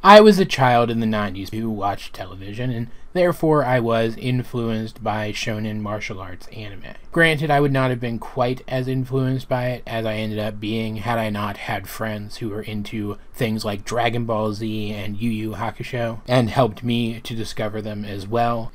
I was a child in the 90s who watched television, and therefore I was influenced by shonen martial arts anime. Granted, I would not have been quite as influenced by it as I ended up being had I not had friends who were into things like Dragon Ball Z and Yu Yu Hakusho, and helped me to discover them as well,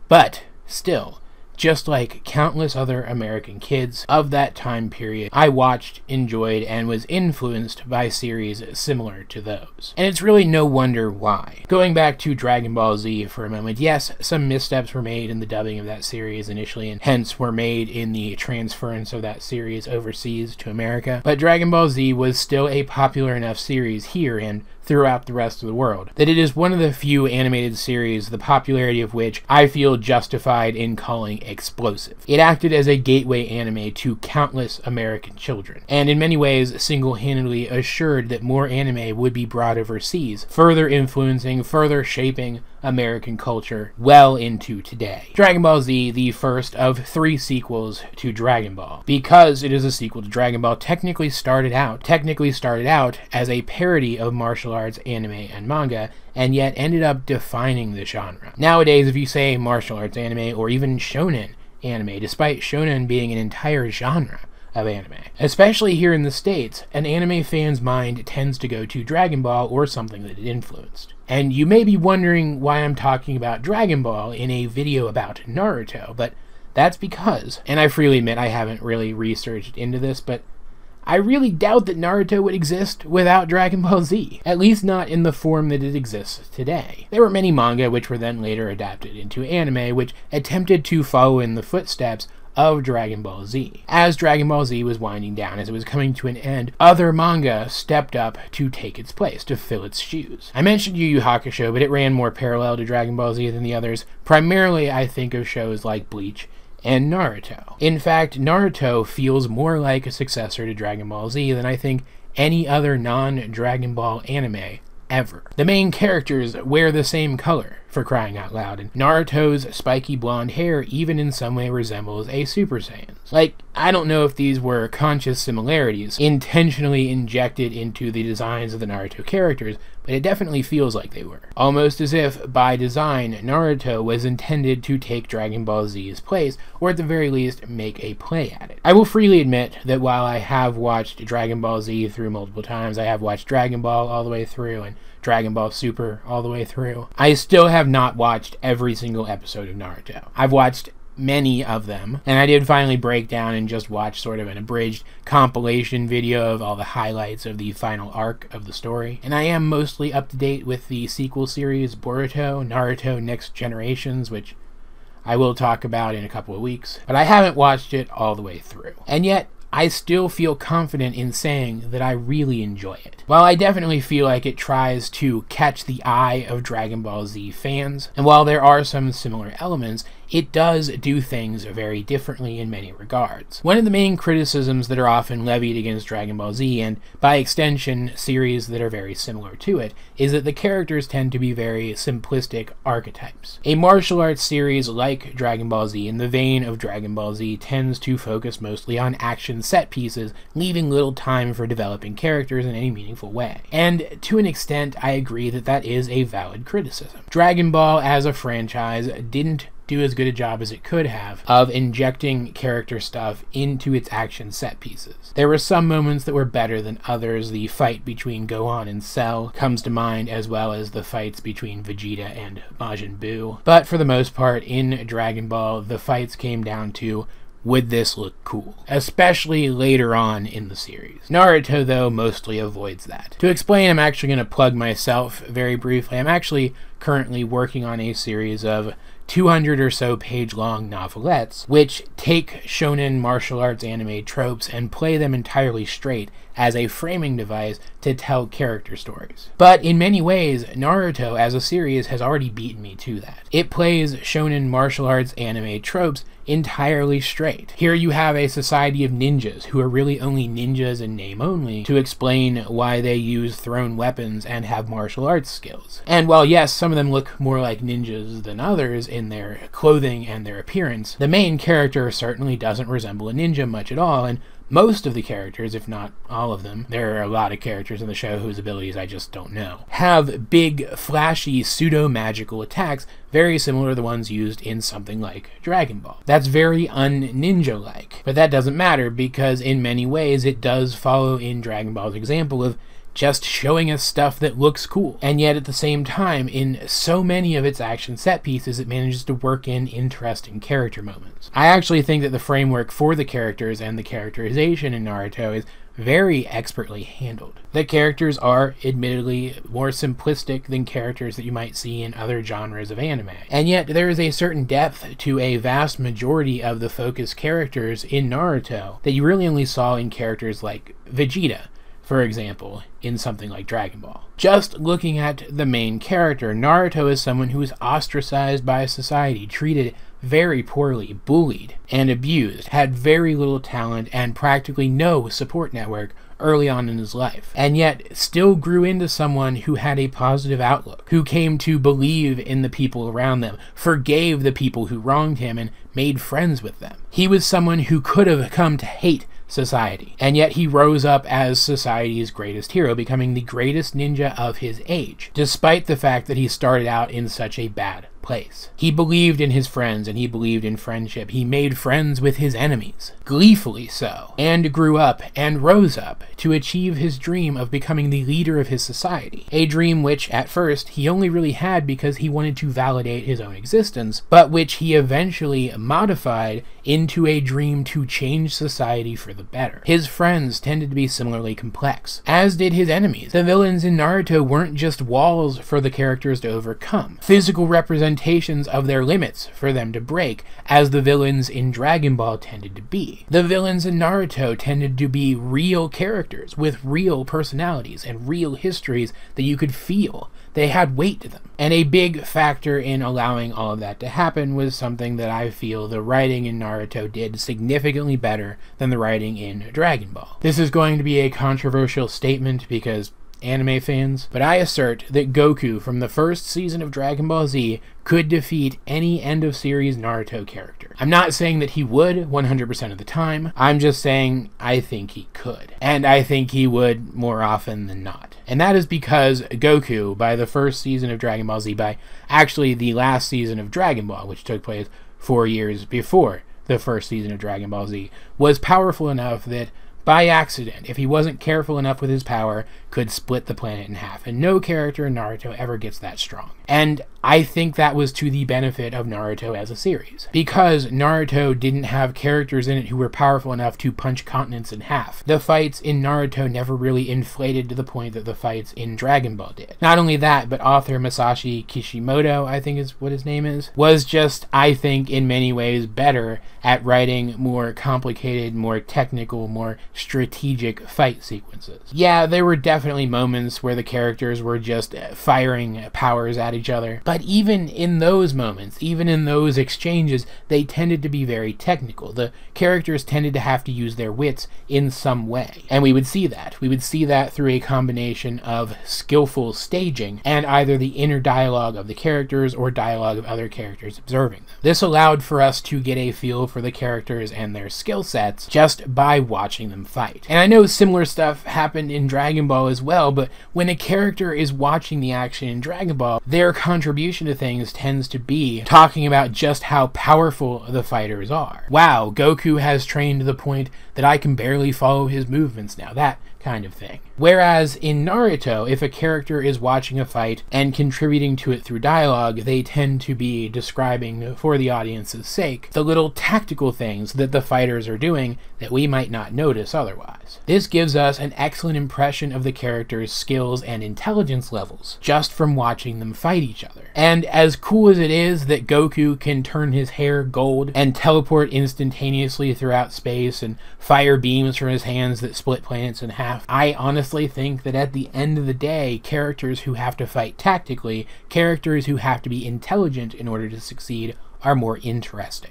but still, just like countless other American kids of that time period, I watched, enjoyed, and was influenced by series similar to those. And it's really no wonder why. Going back to Dragon Ball Z for a moment, yes, some missteps were made in the dubbing of that series initially, and hence were made in the transference of that series overseas to America, but Dragon Ball Z was still a popular enough series here and throughout the rest of the world that it is one of the few animated series the popularity of which I feel justified in calling explosive. It acted as a gateway anime to countless American children, and in many ways single-handedly assured that more anime would be brought overseas, further influencing, further shaping American culture well into today. Dragon Ball Z, the first of 3 sequels to Dragon Ball. Because it is a sequel to Dragon Ball, technically started out as a parody of martial arts anime and manga, and yet ended up defining the genre. Nowadays, if you say martial arts anime or even shonen anime, despite shonen being an entire genre of anime, especially here in the States, an anime fan's mind tends to go to Dragon Ball or something that it influenced. And you may be wondering why I'm talking about Dragon Ball in a video about Naruto, but that's because, and I freely admit I haven't really researched into this, but I really doubt that Naruto would exist without Dragon Ball Z, at least not in the form that it exists today. There were many manga which were then later adapted into anime which attempted to follow in the footsteps of Dragon Ball Z. As Dragon Ball Z was winding down, as it was coming to an end, other manga stepped up to take its place, to fill its shoes. I mentioned Yu Yu Hakusho, but it ran more parallel to Dragon Ball Z than the others. Primarily, I think of shows like Bleach and Naruto. In fact, Naruto feels more like a successor to Dragon Ball Z than I think any other non-Dragon Ball anime ever. The main characters wear the same color, for crying out loud, and Naruto's spiky blonde hair even in some way resembles a Super Saiyan's. Like, I don't know if these were conscious similarities intentionally injected into the designs of the Naruto characters, but it definitely feels like they were. Almost as if, by design, Naruto was intended to take Dragon Ball Z's place, or at the very least, make a play at it. I will freely admit that while I have watched Dragon Ball Z through multiple times, I have watched Dragon Ball all the way through, and Dragon Ball Super all the way through, I still have not watched every single episode of Naruto. I've watched many of them, and I did finally break down and just watch sort of an abridged compilation video of all the highlights of the final arc of the story, and I am mostly up to date with the sequel series Boruto, Naruto Next Generations, which I will talk about in a couple of weeks, but I haven't watched it all the way through. And yet, I still feel confident in saying that I really enjoy it. While I definitely feel like it tries to catch the eye of Dragon Ball Z fans, and while there are some similar elements, it does do things very differently in many regards. One of the main criticisms that are often levied against Dragon Ball Z, and by extension series that are very similar to it, is that the characters tend to be very simplistic archetypes. A martial arts series like Dragon Ball Z, in the vein of Dragon Ball Z, tends to focus mostly on action set pieces, leaving little time for developing characters in any meaningful way. And to an extent, I agree that that is a valid criticism. Dragon Ball as a franchise didn't do as good a job as it could have of injecting character stuff into its action set pieces. There were some moments that were better than others. The fight between Gohan and Cell comes to mind, as well as the fights between Vegeta and Majin Buu. But for the most part, in Dragon Ball, the fights came down to, would this look cool? Especially later on in the series. Naruto, though, mostly avoids that. To explain, I'm actually going to plug myself very briefly. I'm actually currently working on a series of 200 or so page-long novelettes, which take shonen martial arts anime tropes and play them entirely straight as a framing device to tell character stories. But in many ways, Naruto as a series has already beaten me to that. It plays shonen martial arts anime tropes entirely straight. Here you have a society of ninjas who are really only ninjas in name only to explain why they use thrown weapons and have martial arts skills. And while yes, some of them look more like ninjas than others in their clothing and their appearance, the main character certainly doesn't resemble a ninja much at all, and Most of the characters, if not all of them, there are a lot of characters in the show whose abilities I just don't know, have big, flashy, pseudo-magical attacks very similar to the ones used in something like Dragon Ball. That's very un-ninja-like, but that doesn't matter because in many ways it does follow in Dragon Ball's example of just showing us stuff that looks cool. And yet at the same time, in so many of its action set pieces, it manages to work in interesting character moments. I actually think that the framework for the characters and the characterization in Naruto is very expertly handled. The characters are, admittedly, more simplistic than characters that you might see in other genres of anime. And yet there is a certain depth to a vast majority of the focus characters in Naruto that you really only saw in characters like Vegeta, for example, in something like Dragon Ball. Just looking at the main character, Naruto is someone who is ostracized by society, treated very poorly, bullied, and abused, had very little talent and practically no support network early on in his life, and yet still grew into someone who had a positive outlook, who came to believe in the people around them, forgave the people who wronged him, and made friends with them. He was someone who could have come to hate society, and yet he rose up as society's greatest hero, becoming the greatest ninja of his age, despite the fact that he started out in such a bad place. He believed in his friends and he believed in friendship. He made friends with his enemies, gleefully so, and grew up and rose up to achieve his dream of becoming the leader of his society. A dream which, at first, he only really had because he wanted to validate his own existence, but which he eventually modified into a dream to change society for the better. His friends tended to be similarly complex, as did his enemies. The villains in Naruto weren't just walls for the characters to overcome, physical representations of their limits for them to break, as the villains in Dragon Ball tended to be. The villains in Naruto tended to be real characters with real personalities and real histories that you could feel. They had weight to them. And a big factor in allowing all of that to happen was something that I feel the writing in Naruto did significantly better than the writing in Dragon Ball. This is going to be a controversial statement because anime fans, but I assert that Goku from the first season of Dragon Ball Z could defeat any end-of-series Naruto character. I'm not saying that he would 100% of the time, I'm just saying I think he could. And I think he would more often than not. And that is because Goku, by the first season of Dragon Ball Z, by actually the last season of Dragon Ball, which took place 4 years before the first season of Dragon Ball Z, was powerful enough that by accident, if he wasn't careful enough with his power, could split the planet in half. And no character in Naruto ever gets that strong. And I think that was to the benefit of Naruto as a series, because Naruto didn't have characters in it who were powerful enough to punch continents in half. The fights in Naruto never really inflated to the point that the fights in Dragon Ball did. Not only that, but author Masashi Kishimoto, I think is what his name is, was just, I think, in many ways better at writing more complicated, more technical, more strategic fight sequences. Yeah, there were definitely moments where the characters were just firing powers at each other, but even in those moments, even in those exchanges, they tended to be very technical. The characters tended to have to use their wits in some way, and we would see that. We would see that through a combination of skillful staging and either the inner dialogue of the characters or dialogue of other characters observing them. This allowed for us to get a feel for the characters and their skill sets just by watching them fight. And I know similar stuff happened in Dragon Ball as well, but when a character is watching the action in Dragon Ball, their contribution to things tends to be talking about just how powerful the fighters are. Wow, Goku has trained to the point that I can barely follow his movements now. That kind of thing. Whereas in Naruto, if a character is watching a fight and contributing to it through dialogue, they tend to be describing, for the audience's sake, the little tactical things that the fighters are doing that we might not notice otherwise. This gives us an excellent impression of the character's skills and intelligence levels just from watching them fight each other. And as cool as it is that Goku can turn his hair gold and teleport instantaneously throughout space and fire beams from his hands that split planets in half, I honestly think that at the end of the day, characters who have to fight tactically, characters who have to be intelligent in order to succeed, are more interesting.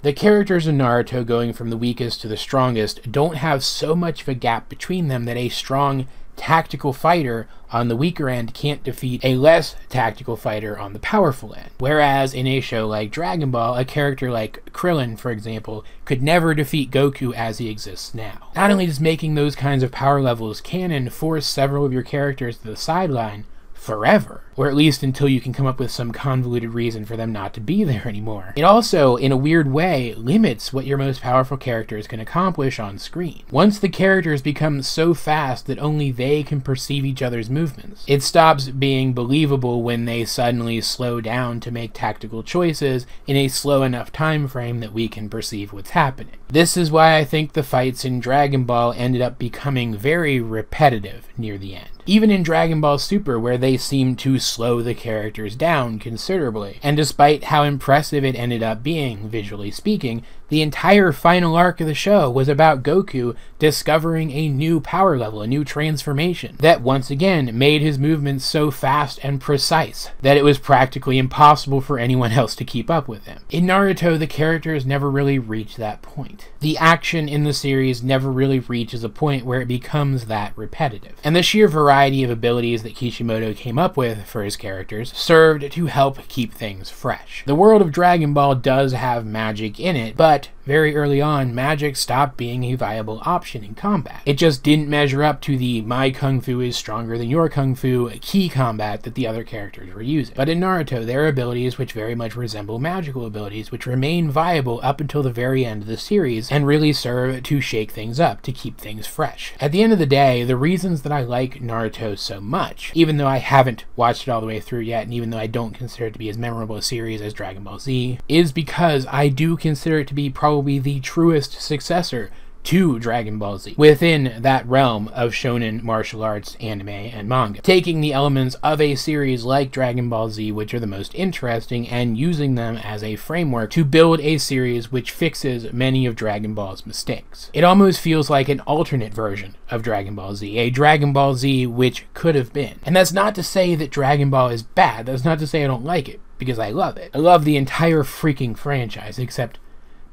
The characters in Naruto going from the weakest to the strongest don't have so much of a gap between them that a strong, tactical fighter on the weaker end can't defeat a less tactical fighter on the powerful end. Whereas in a show like Dragon Ball, a character like Krillin, for example, could never defeat Goku as he exists now. Not only does making those kinds of power levels canon force several of your characters to the sideline forever, or at least until you can come up with some convoluted reason for them not to be there anymore, it also, in a weird way, limits what your most powerful characters can accomplish on screen. Once the characters become so fast that only they can perceive each other's movements, it stops being believable when they suddenly slow down to make tactical choices in a slow enough time frame that we can perceive what's happening. This is why I think the fights in Dragon Ball ended up becoming very repetitive near the end. Even in Dragon Ball Super, where they seemed to slow the characters down considerably. And despite how impressive it ended up being, visually speaking, the entire final arc of the show was about Goku discovering a new power level, a new transformation, that once again made his movements so fast and precise that it was practically impossible for anyone else to keep up with him. In Naruto, the characters never really reach that point. The action in the series never really reaches a point where it becomes that repetitive. And the sheer variety of abilities that Kishimoto came up with for his characters served to help keep things fresh. The world of Dragon Ball does have magic in it, but very early on, magic stopped being a viable option in combat. It just didn't measure up to the "my kung fu is stronger than your kung fu" key combat that the other characters were using. But in Naruto, there are abilities which very much resemble magical abilities, which remain viable up until the very end of the series, and really serve to shake things up, to keep things fresh. At the end of the day, the reasons that I like Naruto so much, even though I haven't watched it all the way through yet, and even though I don't consider it to be as memorable a series as Dragon Ball Z, is because I do consider it to be probably the truest successor to Dragon Ball Z within that realm of shonen martial arts, anime, and manga, taking the elements of a series like Dragon Ball Z, which are the most interesting, and using them as a framework to build a series which fixes many of Dragon Ball's mistakes. It almost feels like an alternate version of Dragon Ball Z, a Dragon Ball Z which could have been. And that's not to say that Dragon Ball is bad, that's not to say I don't like it, because I love it. I love the entire freaking franchise, except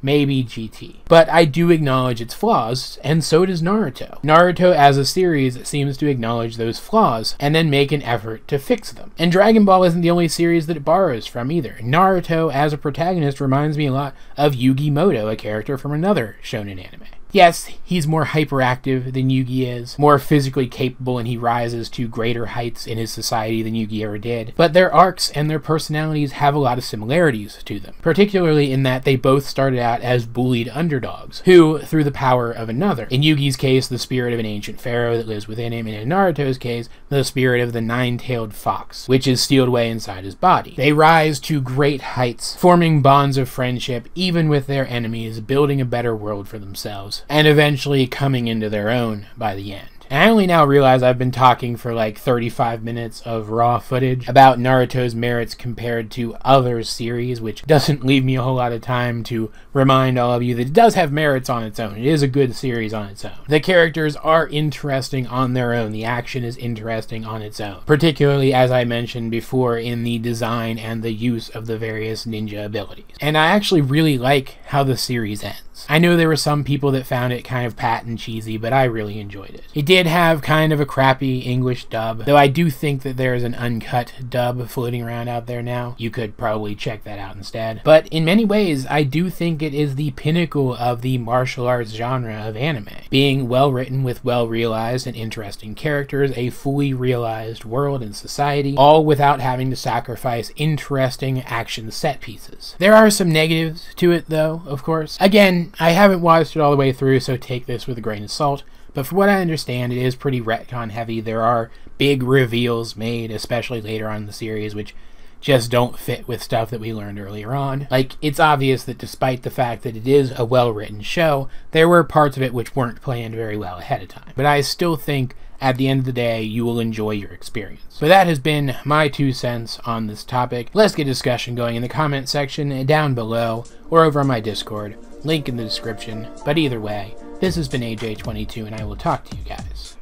maybe GT. But I do acknowledge its flaws, and so does Naruto. Naruto as a series seems to acknowledge those flaws, and then make an effort to fix them. And Dragon Ball isn't the only series that it borrows from either. Naruto as a protagonist reminds me a lot of Yugi Muto, a character from another shonen anime. Yes, he's more hyperactive than Yugi is, more physically capable, and he rises to greater heights in his society than Yugi ever did. But their arcs and their personalities have a lot of similarities to them, particularly in that they both started out as bullied underdogs, who, through the power of another, in Yugi's case, the spirit of an ancient pharaoh that lives within him, and in Naruto's case, the spirit of the nine-tailed fox, which is sealed away inside his body. They rise to great heights, forming bonds of friendship, even with their enemies, building a better world for themselves, and eventually coming into their own by the end. And I only now realize I've been talking for like 35 minutes of raw footage about Naruto's merits compared to other series, which doesn't leave me a whole lot of time to remind all of you that it does have merits on its own. It is a good series on its own. The characters are interesting on their own. The action is interesting on its own, particularly, as I mentioned before, in the design and the use of the various ninja abilities. And I actually really like how the series ends. I know there were some people that found it kind of pat and cheesy, but I really enjoyed it. It did have kind of a crappy English dub, though I do think that there's an uncut dub floating around out there now. You could probably check that out instead. But in many ways, I do think it is the pinnacle of the martial arts genre of anime, being well written with well realized and interesting characters, a fully realized world and society, all without having to sacrifice interesting action set pieces. There are some negatives to it though, of course. Again, I haven't watched it all the way through, so take this with a grain of salt. But from what I understand, it is pretty retcon heavy. There are big reveals made, especially later on in the series, which just don't fit with stuff that we learned earlier on. Like, it's obvious that despite the fact that it is a well-written show, there were parts of it which weren't planned very well ahead of time. But I still think, at the end of the day, you will enjoy your experience. But that has been my 2 cents on this topic. Let's get discussion going in the comment section down below, or over on my Discord. Link in the description. But either way, this has been AJ22, and I will talk to you guys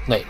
later.